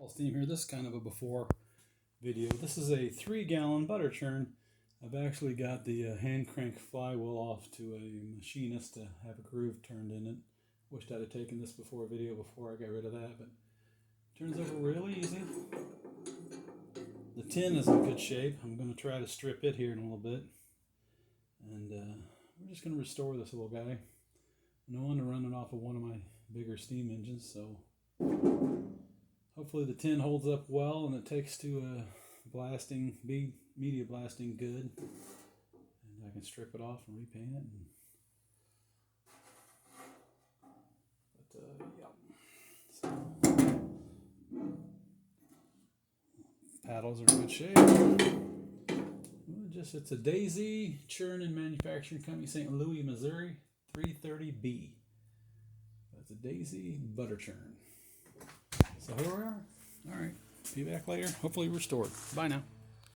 Full steam here. This is kind of a before video. This is a 3-gallon butter churn. I've actually got the hand crank flywheel off to a machinist to have a groove turned in it. Wished I'd have taken this before video before I got rid of that, but it turns over really easy. The tin is in good shape. I'm going to try to strip it here in a little bit. And we're just going to restore this little guy. No one to run it off of one of my bigger steam engines, so hopefully the tin holds up well and it takes to blasting, media blasting good. And I can strip it off and repaint it. Paddles are in good shape. It's a Dazey Churn and Manufacturing Company, St. Louis, Missouri, 330B. That's a Dazey butter churn. So here we are. All right, be back later. Hopefully restored. Bye now.